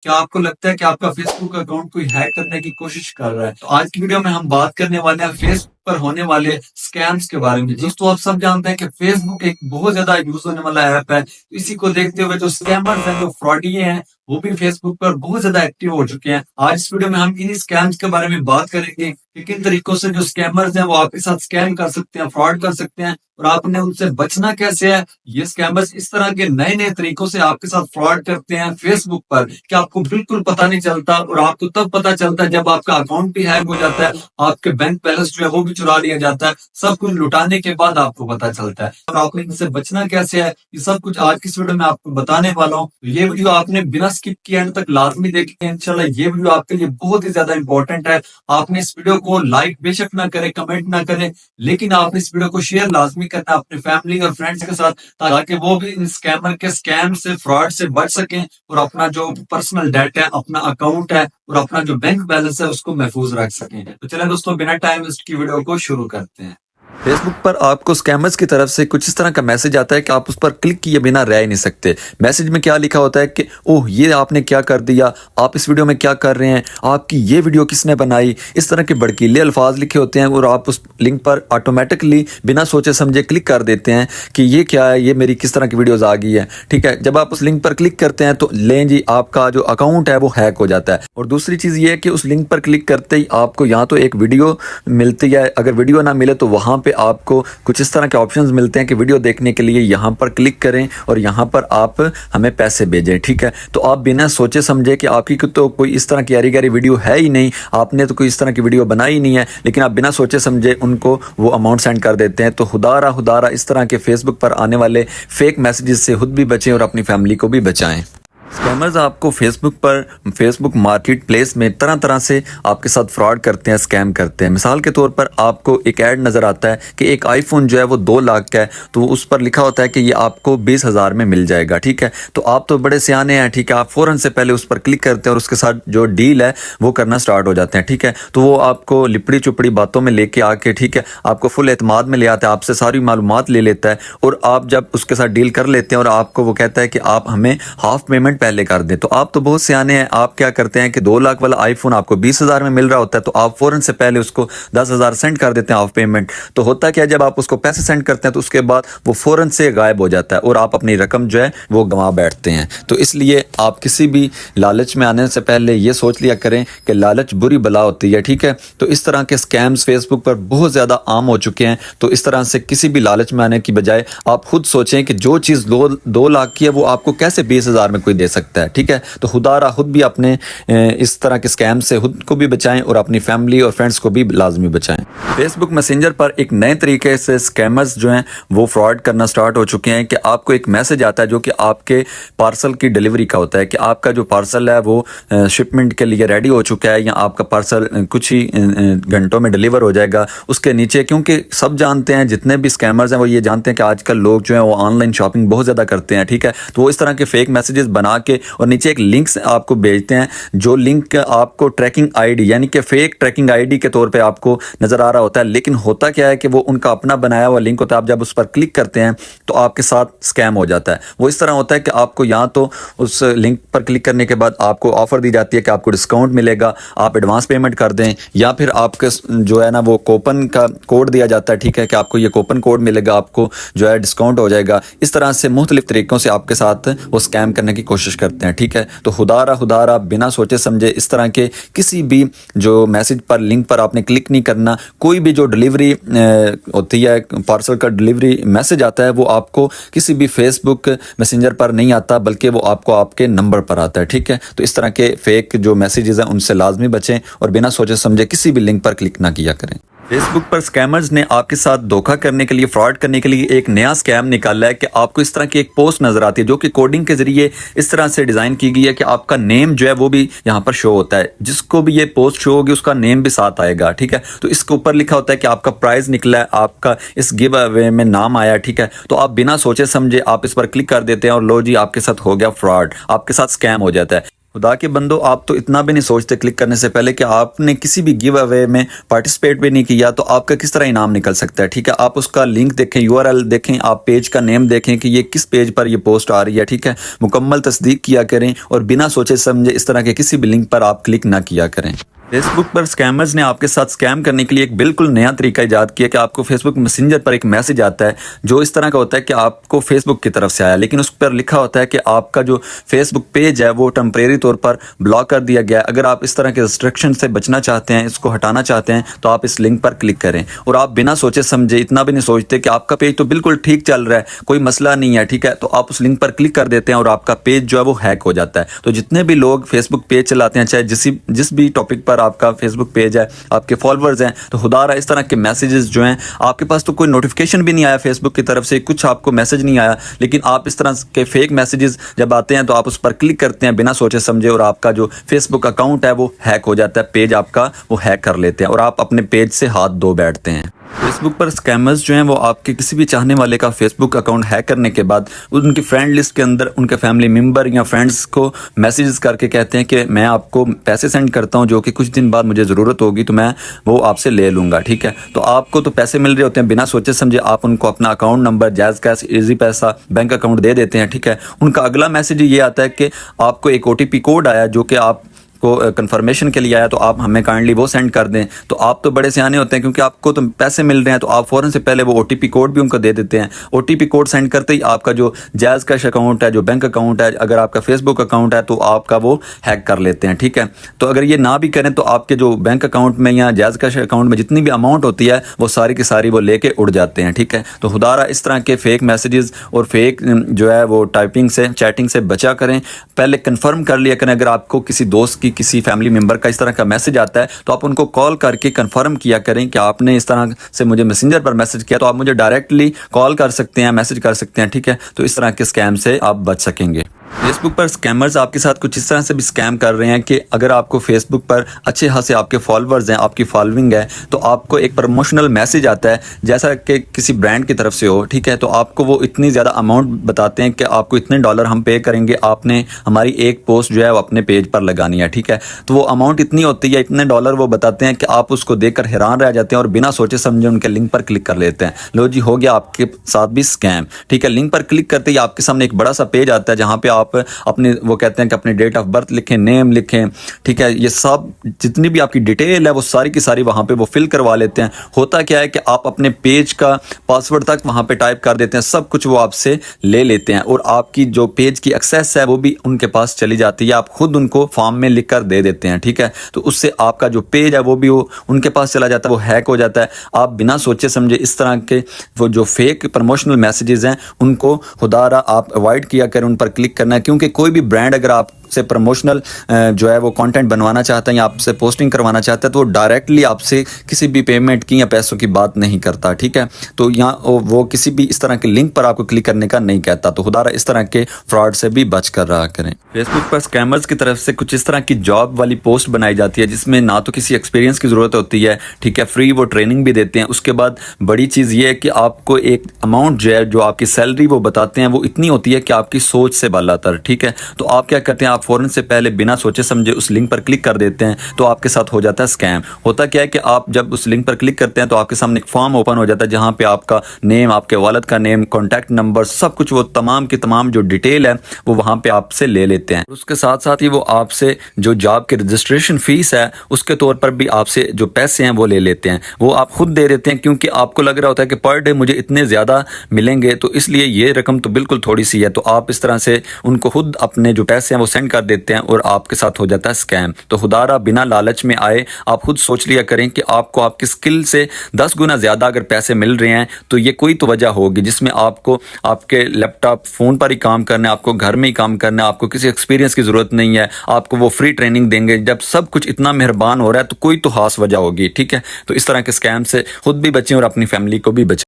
क्या आपको लगता है कि आपका फेसबुक अकाउंट कोई हैक करने की कोशिश कर रहा है? तो आज की वीडियो में हम बात करने वाले हैं फेसबुक पर होने वाले स्कैम्स के बारे में। दोस्तों, आप सब जानते हैं कि फेसबुक एक बहुत ज्यादा यूज होने वाला ऐप है। तो इसी को देखते हुए जो स्कैमर्स हैं, जो फ्रॉडिये हैं, वो भी फेसबुक पर बहुत ज्यादा एक्टिव हो चुके हैं। आज इस वीडियो में हम इन्हीं स्कैम्स के बारे में बात करेंगे कि किन तरीकों से जो स्कैमर्स हैं वो आपके साथ स्कैम कर सकते हैं, फ्रॉड कर सकते हैं, और आपने उनसे बचना कैसे है। ये स्कैमर्स इस तरह के नए नए तरीकों से आपके साथ फ्रॉड करते हैं फेसबुक पर कि आपको बिल्कुल पता नहीं चलता, और आपको तब पता चलता है जब आपका अकाउंट भी हैक हो जाता है, आपके बैंक बैलेंस जो है वो भी चुरा लिया जाता है। सब कुछ लुटाने के बाद आपको पता चलता है, और आपको इनसे बचना कैसे है, ये सब कुछ आज की इस वीडियो में आपको बताने वाला हूँ। तो ये वीडियो आपने बिना स्किप किए एंड तक लाजमी देखनी है। इंशाल्लाह ये वीडियो आपके लिए बहुत ही ज्यादा इंपॉर्टेंट है। आपने इस वीडियो को लाइक बेशक ना करें, कमेंट ना करें, लेकिन आपने इस वीडियो को शेयर लाजमी करना अपने फैमिली और फ्रेंड्स के साथ, ताकि वो भी इन स्कैमर के स्कैम से, फ्रॉड से बच सकें, और अपना जो पर्सनल डेटा है, अपना अकाउंट है, और अपना जो बैंक बैलेंस है उसको महफूज रख सकें। तो चलिए दोस्तों, बिना टाइम वेस्ट की वीडियो को शुरू करते हैं। फेसबुक पर आपको स्कैमर्स की तरफ से कुछ इस तरह का मैसेज आता है कि आप उस पर क्लिक किए बिना रह ही नहीं सकते। मैसेज में क्या लिखा होता है कि ओह, ये आपने क्या कर दिया, आप इस वीडियो में क्या कर रहे हैं, आपकी ये वीडियो किसने बनाई। इस तरह के भड़कीले अल्फाज लिखे होते हैं, और आप उस लिंक पर ऑटोमेटिकली बिना सोचे समझे क्लिक कर देते हैं कि ये क्या है, ये मेरी किस तरह की वीडियोज़ आ गई है। ठीक है, जब आप उस लिंक पर क्लिक करते हैं तो लें जी, आपका जो अकाउंट है वो हैक हो जाता है। और दूसरी चीज़ ये है कि उस लिंक पर क्लिक करते ही आपको यहाँ तो एक वीडियो मिलती है, अगर वीडियो ना मिले तो वहाँ पे आपको कुछ इस तरह के ऑप्शंस मिलते हैं कि वीडियो देखने के लिए यहाँ पर क्लिक करें और यहाँ पर आप हमें पैसे भेजें। ठीक है, तो आप बिना सोचे समझे कि आपकी तो कोई इस तरह की यारी गहरी वीडियो है ही नहीं, आपने तो कोई इस तरह की वीडियो बनाई ही नहीं है, लेकिन आप बिना सोचे समझे उनको वो अमाउंट सेंड कर देते हैं। तो खुदारा इस तरह के फेसबुक पर आने वाले फेक मैसेजेस से खुद भी बचें और अपनी फैमिली को भी बचाएं। स्कैमर्स आपको फेसबुक पर, फेसबुक मार्केट प्लेस में तरह तरह से आपके साथ फ्रॉड करते हैं, स्कैम करते हैं। मिसाल के तौर पर आपको एक ऐड नज़र आता है कि एक आईफोन जो है वो 2 लाख का है, तो उस पर लिखा होता है कि ये आपको 20,000 में मिल जाएगा। ठीक है, तो आप तो बड़े सियाने हैं, ठीक है, आप फ़ौरन से पहले उस पर क्लिक करते हैं और उसके साथ जो डील है वो करना स्टार्ट हो जाते हैं। ठीक है, तो वो आपको लिपड़ी चुपड़ी बातों में लेके आके, ठीक है, आपको फुल एतमाद में ले आता है, आपसे सारी मालूमात ले लेता है, और आप जब उसके साथ डील कर लेते हैं और आपको वो कहता है कि आप हमें हाफ पेमेंट पहले कर दें, तो आप तो बहुत सियाने हैं। आप क्या करते हैं कि 2 लाख वाला आईफोन आपको 20,000 में मिल रहा होता है, तो आप फ़ौरन से पहले उसको 10,000 सेंड कर देते हैं हाफ पेमेंट। तो होता क्या है, जब आप उसको पैसे सेंड करते हैं तो उसके बाद वो फ़ौरन से गायब हो जाता है और आप अपनी रकम जो है वो गंवा बैठते हैं। तो इसलिए आप किसी भी लालच में आने से पहले ये सोच लिया करें कि लालच बुरी बला होती है। ठीक है, तो इस तरह के स्कैम्स फेसबुक पर बहुत ज़्यादा आम हो चुके हैं। तो इस तरह से किसी भी लालच में आने की बजाय आप खुद सोचें कि जो चीज़ 2 लाख की है वो आपको कैसे 20,000 में कोई दे सकता है। ठीक है, तो खुदारा खुद भी अपने इस तरह के स्कैम से खुद को भी बचाएं और अपनी फैमिली और फ्रेंड्स को भी लाजमी बचाएं। फेसबुक मैसेंजर पर एक नए तरीके से स्कैमर्स जो हैं वो फ्रॉड करना स्टार्ट हो चुके हैं कि आपको एक मैसेज आता है जो कि आपके पार्सल की डिलीवरी का होता है कि आपका जो पार्सल है वो शिपमेंट के लिए रेडी हो चुका है, या आपका पार्सल कुछ ही घंटों में डिलीवर हो जाएगा। उसके नीचे, क्योंकि सब जानते हैं, जितने भी स्कैमर्स हैं वो ये जानते हैं कि आजकल लोग जो हैं वो ऑनलाइन शॉपिंग बहुत ज़्यादा करते हैं। ठीक है, तो वो इस तरह के फेक मैसेजेस बना के और नीचे एक लिंक्स आपको भेजते हैं, जो लिंक आपको ट्रैकिंग आईडी यानी कि फेक ट्रैकिंग आईडी के तौर पे आपको नज़र आ रहा होता है, लेकिन होता क्या है कि वो उनका अपना बनाया हुआ लिंक होता है। आप जब उस पर क्लिक करते हैं तो आपके साथ स्कैम हो जाता है। वो इस तरह होता है कि आपको यहाँ तो उस लिंक पर क्लिक करने के बाद आपको ऑफर दी जाती है कि आपको डिस्काउंट मिलेगा, आप एडवांस पेमेंट कर दें, या फिर आपके जो है ना वो कूपन का कोड दिया जाता है। ठीक है, कि आपको ये कूपन कोड मिलेगा, आपको जो है डिस्काउंट हो जाएगा। इस तरह से मुख्तलिफ तरीक़ों से आपके साथ वो स्कैम करने की कोशिश करते हैं। ठीक है, तो खुदारा बिना सोचे समझे इस तरह के किसी भी जो मैसेज पर, लिंक पर आपने क्लिक नहीं करना। कोई भी जो डिलीवरी होती है, पार्सल का डिलीवरी मैसेज आता है, वो आपको किसी भी फेसबुक मैसेंजर पर नहीं आता, बल्कि वो आपको आपके नंबर पर आता है। ठीक है, तो इस तरह के फेक जो मैसेजेस हैं उनसे लाजमी बचें और बिना सोचे समझे किसी भी लिंक पर क्लिक ना किया करें। फेसबुक पर स्कैमर्स ने आपके साथ धोखा करने के लिए, फ्रॉड करने के लिए एक नया स्कैम निकाला है कि आपको इस तरह की एक पोस्ट नजर आती है जो कि कोडिंग के जरिए इस तरह से डिज़ाइन की गई है कि आपका नेम जो है वो भी यहाँ पर शो होता है। जिसको भी ये पोस्ट शो होगी उसका नेम भी साथ आएगा। ठीक है, तो इसके ऊपर लिखा होता है कि आपका प्राइज निकला है, आपका इस गिव अवे में नाम आया। ठीक है, तो आप बिना सोचे समझे आप इस पर क्लिक कर देते हैं और लो जी, आपके साथ हो गया फ्रॉड, आपके साथ स्कैम हो जाता है। खुदा के बंदो, आप तो इतना भी नहीं सोचते क्लिक करने से पहले कि आपने किसी भी गिव अवे में पार्टिसिपेट भी नहीं किया तो आपका किस तरह इनाम निकल सकता है। ठीक है, आप उसका लिंक देखें, यूआरएल देखें, आप पेज का नेम देखें कि ये किस पेज पर ये पोस्ट आ रही है। ठीक है, मुकम्मल तस्दीक किया करें और बिना सोचे समझे इस तरह के किसी भी लिंक पर आप क्लिक ना किया करें। फेसबुक पर स्कैमर्स ने आपके साथ स्कैम करने के लिए एक बिल्कुल नया तरीका इजाद किया कि आपको फेसबुक मैसेंजर पर एक मैसेज आता है जो इस तरह का होता है कि आपको फेसबुक की तरफ से आया, लेकिन उस पर लिखा होता है कि आपका जो फेसबुक पेज है वो टेम्परेरी तौर पर ब्लॉक कर दिया गया है। अगर आप इस तरह के रिस्ट्रिक्शन से बचना चाहते हैं, इसको हटाना चाहते हैं, तो आप इस लिंक पर क्लिक करें। और आप बिना सोचे समझे, इतना भी नहीं सोचते कि आपका पेज तो बिल्कुल ठीक चल रहा है, कोई मसला नहीं है, ठीक है, तो आप उस लिंक पर क्लिक कर देते हैं और आपका पेज जो है वो हैक हो जाता है। तो जितने भी लोग फेसबुक पेज चलाते हैं, चाहे जिस भी टॉपिक पर आपका फेसबुक पेज है, आपके फॉलोअर्स हैं, तो खुदारा इस तरह के मैसेजेस जो हैं, आपके पास तो कोई नोटिफिकेशन भी नहीं आया फेसबुक की तरफ से, कुछ आपको मैसेज नहीं आया, लेकिन आप इस तरह के फेक मैसेजेस जब आते हैं तो आप उस पर क्लिक करते हैं बिना सोचे समझे और आपका जो फेसबुक अकाउंट है वो हैक हो जाता है, पेज आपका वो हैक कर लेते हैं और आप अपने पेज से हाथ धो बैठते हैं। फेसबुक पर स्कैमर्स जो हैं वो आपके किसी भी चाहने वाले का फेसबुक अकाउंट हैक करने के बाद उनकी फ्रेंड लिस्ट के अंदर उनके फैमिली मेम्बर या फ्रेंड्स को मैसेजेस करके कहते हैं कि मैं आपको पैसे सेंड करता हूं जो कि कुछ दिन बाद मुझे ज़रूरत होगी तो मैं वो आपसे ले लूँगा। ठीक है, तो आपको तो पैसे मिल रहे होते हैं, बिना सोचे समझे आप उनको अपना अकाउंट नंबर, जायज़ कैश, ईजी पैसा, बैंक अकाउंट दे देते हैं। ठीक है, उनका अगला मैसेज ये आता है कि आपको एक OTP कोड आया जो कि आप को कंफर्मेशन के लिए आया, तो आप हमें काइंडली वो सेंड कर दें। तो आप तो बड़े सियाने होते हैं क्योंकि आपको तो पैसे मिल रहे हैं, तो आप फ़ौरन से पहले वो OTP कोड भी उनको दे देते हैं। OTP कोड सेंड करते ही आपका जो जायज़ कैश अकाउंट है, जो बैंक अकाउंट है, अगर आपका फेसबुक अकाउंट है तो आपका वो हैक कर लेते हैं। ठीक है, तो अगर ये ना भी करें तो आपके जो बैंक अकाउंट में या जायज़ कैश अकाउंट में जितनी भी अमाउंट होती है वो सारी की सारी वो लेके उड़ जाते हैं। ठीक है, तो खुदारा इस तरह के फेक मैसेजेस और फेक जो है वो टाइपिंग से, चैटिंग से बचा करें। पहले कन्फर्म कर लिया करें, अगर आपको किसी दोस्त की, किसी फैमिली मेंबर का इस तरह का मैसेज आता है तो आप उनको कॉल करके कंफर्म किया करें कि आपने इस तरह से मुझे मैसेंजर पर मैसेज किया, तो आप मुझे डायरेक्टली कॉल कर सकते हैं, मैसेज कर सकते हैं। ठीक है, तो इस तरह के स्कैम से आप बच सकेंगे। फेसबुक पर स्कैमर्स आपके साथ कुछ इस तरह से भी स्कैम कर रहे हैं कि अगर आपको फेसबुक पर अच्छे खासे आपके फॉलोअर्स हैं, आपकी फॉलोइंग है, तो आपको एक प्रमोशनल मैसेज आता है जैसा कि किसी ब्रांड की तरफ से हो। ठीक है, तो आपको वो इतनी ज़्यादा अमाउंट बताते हैं कि आपको इतने डॉलर हम पे करेंगे, आपने हमारी एक पोस्ट जो है वो अपने पेज पर लगानी है। ठीक है, तो वो अमाउंट इतनी होती है, इतने डॉलर वो बताते हैं कि आप उसको देखकर हैरान रह जाते हैं और बिना सोचे समझे उनके लिंक पर क्लिक कर लेते हैं। लो जी, हो गया आपके साथ भी स्कैम। ठीक है, लिंक पर क्लिक करते ही आपके सामने एक बड़ा सा पेज आता है जहाँ पे आप अपने, वो कहते हैं कि अपनी डेट ऑफ बर्थ लिखें, नेम लिखें। ठीक है, ये सब जितनी भी आपकी डिटेल है वो सारी की सारी वहाँ पे वो फिल करवा लेते हैं। होता क्या है कि आप अपने पेज का पासवर्ड तक वहाँ पे टाइप कर देते हैं, सब कुछ वो आपसे ले लेते हैं और आपकी जो पेज की एक्सेस है वो भी उनके पास चली जाती है, आप खुद उनको फॉर्म में लिख कर दे देते हैं। ठीक है, तो उससे आपका जो पेज है वो भी वो उनके पास चला जाता है, वो हैक हो जाता है। आप बिना सोचे समझे इस तरह के वो जो फेक प्रमोशनल मैसेजेस हैं उनको खुदारा आप अवॉइड किया करें, उन पर क्लिक करना है, क्योंकि कोई भी ब्रांड अगर आप से प्रमोशनल जो है वो कंटेंट बनवाना चाहता है या आपसे पोस्टिंग करवाना चाहता है तो वो डायरेक्टली आपसे किसी भी पेमेंट की या पैसों की बात नहीं करता। ठीक है, तो यहाँ वो किसी भी इस तरह के लिंक पर आपको क्लिक करने का नहीं कहता। तो खुदारा इस तरह के फ्रॉड से भी बच कर रहा करें। फेसबुक पर स्कैमर्स की तरफ से कुछ इस तरह की जॉब वाली पोस्ट बनाई जाती है जिसमें ना तो किसी एक्सपीरियंस की ज़रूरत होती है, ठीक है, फ्री वो ट्रेनिंग भी देते हैं। उसके बाद बड़ी चीज़ ये है कि आपको एक अमाउंट जो है, जो आपकी सैलरी वो बताते हैं, वो इतनी होती है कि आपकी सोच से बालातर। ठीक है, तो आप क्या करते हैं, आप फ़ौरन से पहले बिना सोचे समझे उस लिंक पर क्लिक कर देते हैं, तो आपके साथ हो जाता है स्कैम। होता क्या है कि आप जब उस लिंक पर क्लिक करते हैं तो आपके सामने एक फॉर्म ओपन हो जाता है जहां पे आपका नेम, आपके वालिद का नेम, कॉन्टैक्ट नंबर, सब कुछ, वो तमाम की तमाम जो डिटेल है वो वहां पे आपसे ले लेते हैं। उसके साथ साथ ही वो आपसे जो जॉब की रजिस्ट्रेशन फीस है उसके तौर पर भी आपसे जो पैसे हैं वो ले लेते हैं। वो आप खुद दे देते हैं क्योंकि आपको लग रहा होता है कि पर डे मुझे इतने ज़्यादा मिलेंगे, तो इसलिए ये रकम तो बिल्कुल थोड़ी सी है, तो आप इस तरह से उनको खुद अपने जो पैसे हैं वो सेंड कर देते हैं और आपके साथ हो जाता है स्कैम। तो खुदारा बिना लालच में आए आप खुद सोच लिया करें कि आपको आपकी स्किल से 10 गुना ज़्यादा अगर पैसे मिल रहे हैं तो ये कोई तो वजह होगी जिसमें आपको आपके लैपटॉप, फ़ोन पर ही काम करना है, आपको घर में ही काम करना है, आपको किसी एक्सपीरियंस की ज़रूरत नहीं है, आपको वो फ्री ट्रेनिंग देंगे। जब सब कुछ इतना मेहरबान हो रहा है तो कोई तो खास वजह होगी। ठीक है, तो इस तरह के स्कैम से खुद भी बचें और अपनी फैमिली को भी बचें।